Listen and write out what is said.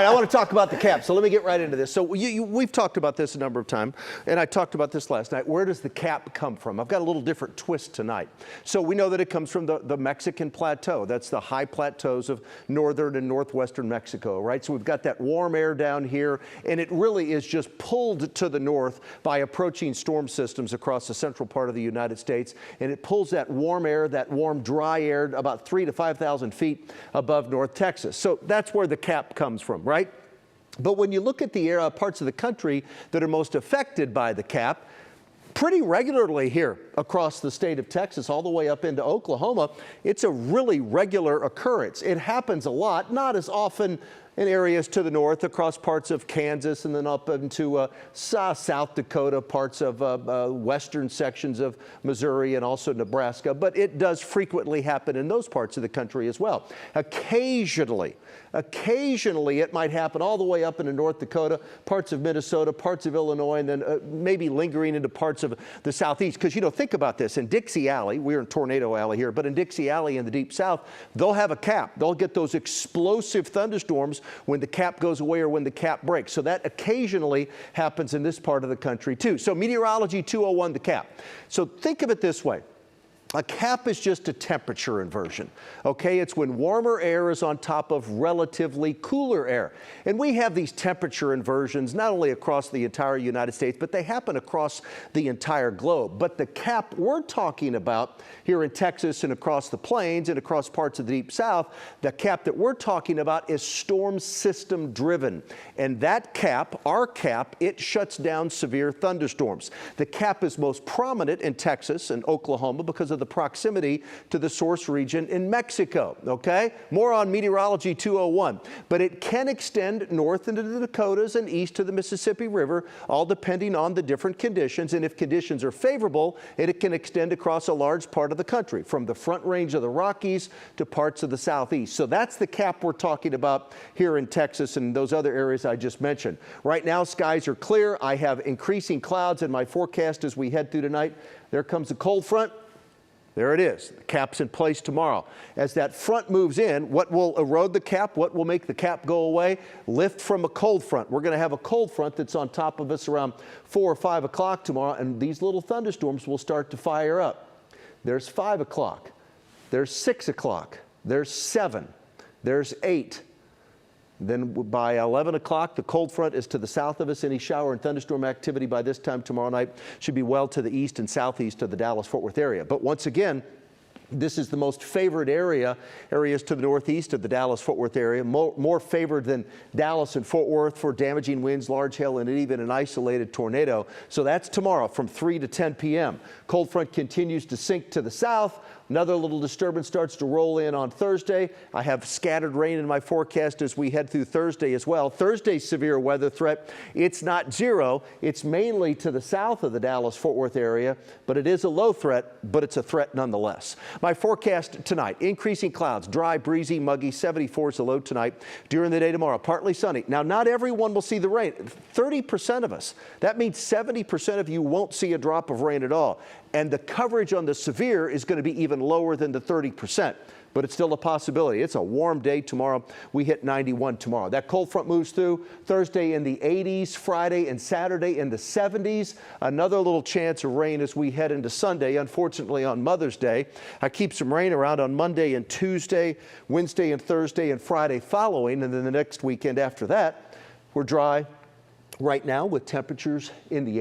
right, I want to talk about the cap, so let me get right into this. So we've talked about this a number of times, and I talked about this last night. Where does the cap come from? I've got a little different twist tonight. So we know that it comes from the Mexican plateau. That's the high plateaus of northern and northwestern Mexico, right? So we've got that warm air down here, and it really is just pulled to the north by approaching storm systems across the central part of the United States, and it pulls that warm air, that warm dry air, about 3,000 to 5,000 feet above North Texas. So that's where the cap comes from, right? But when you look at the parts of the country that are most affected by the cap, pretty regularly here across the state of Texas, all the way up into Oklahoma, it's a really regular occurrence. It happens a lot, not as often in areas to the north, across parts of Kansas and then up into South Dakota, parts of western sections of Missouri and also Nebraska. But it does frequently happen in those parts of the country as well. Occasionally it might happen all the way up into North Dakota, parts of Minnesota, parts of Illinois, and then maybe lingering into parts of the southeast. Because, you know, think about this. In Dixie Alley, we're in Tornado Alley here, but in Dixie Alley in the deep south, they'll have a cap. They'll get those explosive thunderstorms when the cap goes away or when the cap breaks. So that occasionally happens in this part of the country too. So Meteorology 201, the cap. So think of it this way. A cap is just a temperature inversion, okay? It's when warmer air is on top of relatively cooler air. And we have these temperature inversions not only across the entire United States, but they happen across the entire globe. But the cap we're talking about here in Texas and across the plains and across parts of the deep south, the cap that we're talking about is storm system driven. And that cap, our cap, it shuts down severe thunderstorms. The cap is most prominent in Texas and Oklahoma because of the proximity to the source region in Mexico, okay? More on Meteorology 201. But it can extend north into the Dakotas and east to the Mississippi River, all depending on the different conditions. And if conditions are favorable, it can extend across a large part of the country, from the front range of the Rockies to parts of the southeast. So that's the cap we're talking about here in Texas and those other areas I just mentioned. Right now, skies are clear. I have increasing clouds in my forecast as we head through tonight. There comes a cold front. There it is. The cap's in place tomorrow. As that front moves in, what will erode the cap? What will make the cap go away? Lift from a cold front. We're going to have a cold front that's on top of us around 4 or 5 o'clock tomorrow, and these little thunderstorms will start to fire up. There's 5 o'clock. There's 6 o'clock. There's 7. There's 8. Then by 11 o'clock, the cold front is to the south of us. Any shower and thunderstorm activity by this time tomorrow night should be well to the east and southeast of the Dallas-Fort Worth area. But once again, this is the most favored areas to the northeast of the Dallas-Fort Worth area, more favored than Dallas and Fort Worth for damaging winds, large hail, and even an isolated tornado. So that's tomorrow from 3 to 10 p.m. Cold front continues to sink to the south. Another little disturbance starts to roll in on Thursday. I have scattered rain in my forecast as we head through Thursday as well. Thursday's severe weather threat, it's not zero. It's mainly to the south of the Dallas-Fort Worth area, but it is a low threat, but it's a threat nonetheless. My forecast tonight, increasing clouds, dry, breezy, muggy, 74 is the low tonight. During the day tomorrow, partly sunny. Now, not everyone will see the rain. 30% of us. That means 70% of you won't see a drop of rain at all. And the coverage on the severe is going to be even lower than the 30%. But it's still a possibility. It's a warm day tomorrow. We hit 91 tomorrow. That cold front moves through Thursday in the 80s, Friday and Saturday in the 70s. Another little chance of rain as we head into Sunday, unfortunately on Mother's Day. I keep some rain around on Monday and Tuesday, Wednesday and Thursday and Friday following. And then the next weekend after that, we're dry right now with temperatures in the 80s.